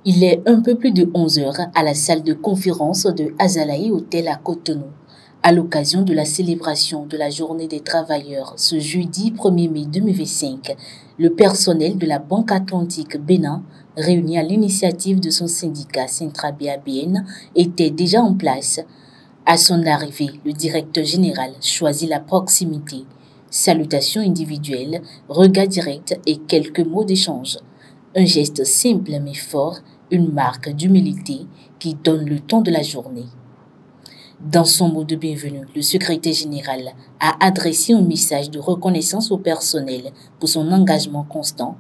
Il est un peu plus de 11 heures à la salle de conférence de Azalaï Hotel à Cotonou. À l'occasion de la célébration de la Journée des travailleurs ce jeudi 1er mai 2025, le personnel de la Banque Atlantique Bénin, réuni à l'initiative de son syndicat Sintra-BABN, était déjà en place. À son arrivée, le directeur général choisit la proximité, salutations individuelles, regards directs et quelques mots d'échange. Un geste simple mais fort, une marque d'humilité qui donne le ton de la journée. Dans son mot de bienvenue, le secrétaire général a adressé un message de reconnaissance au personnel pour son engagement constant,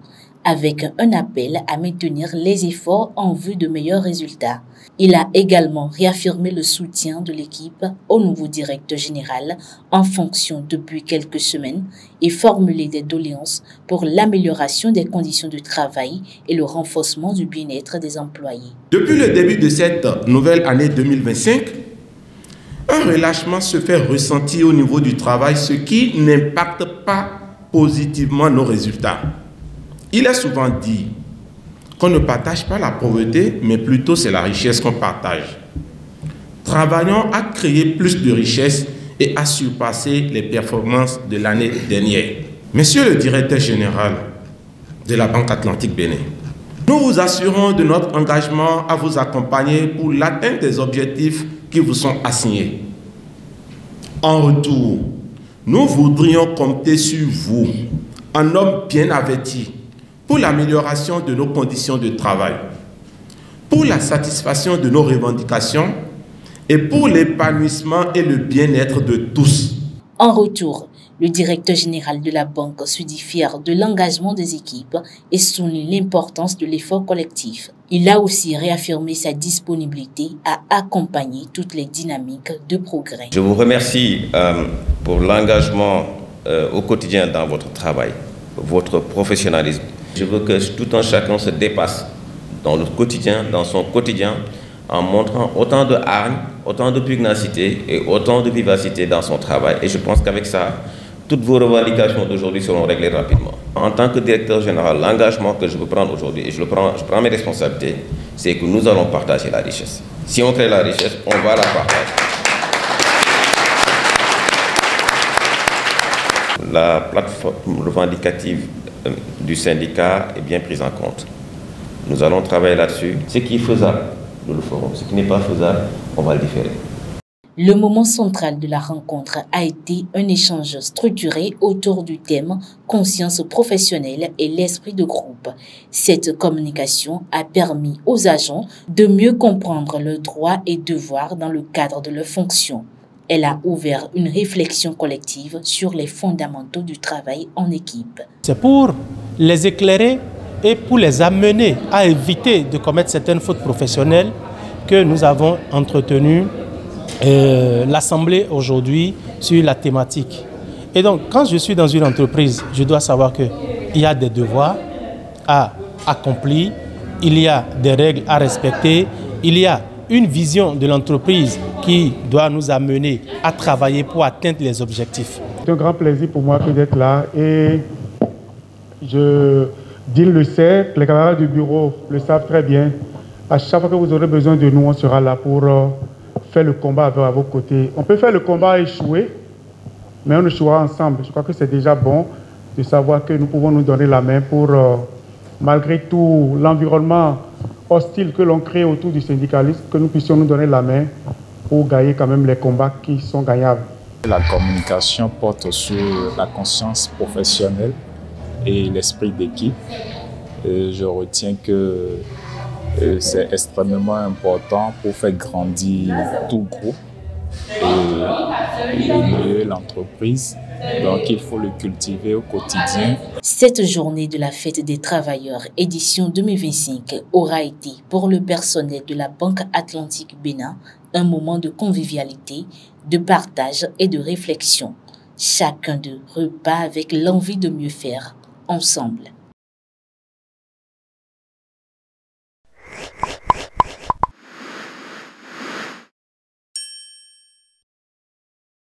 avec un appel à maintenir les efforts en vue de meilleurs résultats. Il a également réaffirmé le soutien de l'équipe au nouveau directeur général en fonction depuis quelques semaines et formulé des doléances pour l'amélioration des conditions de travail et le renforcement du bien-être des employés. Depuis le début de cette nouvelle année 2025, un relâchement se fait ressentir au niveau du travail, ce qui n'impacte pas positivement nos résultats. Il est souvent dit qu'on ne partage pas la pauvreté, mais plutôt c'est la richesse qu'on partage. Travaillons à créer plus de richesses et à surpasser les performances de l'année dernière. Monsieur le directeur général de la Banque Atlantique Bénin, nous vous assurons de notre engagement à vous accompagner pour l'atteinte des objectifs qui vous sont assignés. En retour, nous voudrions compter sur vous, un homme bien averti, pour l'amélioration de nos conditions de travail, pour la satisfaction de nos revendications et pour l'épanouissement et le bien-être de tous. En retour, le directeur général de la banque se dit fier de l'engagement des équipes et souligne l'importance de l'effort collectif. Il a aussi réaffirmé sa disponibilité à accompagner toutes les dynamiques de progrès. Je vous remercie pour l'engagement au quotidien dans votre travail, votre professionnalisme. Je veux que tout un chacun se dépasse dans le quotidien, dans son quotidien, en montrant autant de hargne, autant de pugnacité et autant de vivacité dans son travail. Et je pense qu'avec ça, toutes vos revendications d'aujourd'hui seront réglées rapidement. En tant que directeur général, l'engagement que je veux prendre aujourd'hui, et je prends mes responsabilités, c'est que nous allons partager la richesse. Si on crée la richesse, on va la partager. La plateforme revendicative du syndicat est bien prise en compte. Nous allons travailler là-dessus. Ce qui est faisable, nous le ferons. Ce qui n'est pas faisable, on va le différer. Le moment central de la rencontre a été un échange structuré autour du thème « Conscience professionnelle et l'esprit de groupe ». Cette communication a permis aux agents de mieux comprendre leurs droits et devoirs dans le cadre de leurs fonctions. Elle a ouvert une réflexion collective sur les fondamentaux du travail en équipe. C'est pour les éclairer et pour les amener à éviter de commettre certaines fautes professionnelles que nous avons entretenu l'Assemblée aujourd'hui sur la thématique. Et donc, quand je suis dans une entreprise, je dois savoir qu'il y a des devoirs à accomplir, il y a des règles à respecter, il y a une vision de l'entreprise qui doit nous amener à travailler pour atteindre les objectifs. C'est un grand plaisir pour moi d'être là et Dean le sait, les camarades du bureau le savent très bien. À chaque fois que vous aurez besoin de nous, on sera là pour faire le combat à vos côtés. On peut faire le combat et échouer, mais on échouera ensemble. Je crois que c'est déjà bon de savoir que nous pouvons nous donner la main pour, malgré tout l'environnement hostile que l'on crée autour du syndicalisme, que nous puissions nous donner la main pour gagner quand même les combats qui sont gagnables. La communication porte sur la conscience professionnelle et l'esprit d'équipe. Je retiens que c'est extrêmement important pour faire grandir tout groupe et élever l'entreprise. Donc il faut le cultiver au quotidien. Cette journée de la fête des travailleurs édition 2025 aura été pour le personnel de la Banque Atlantique Bénin un moment de convivialité, de partage et de réflexion. Chacun d'eux repart avec l'envie de mieux faire ensemble.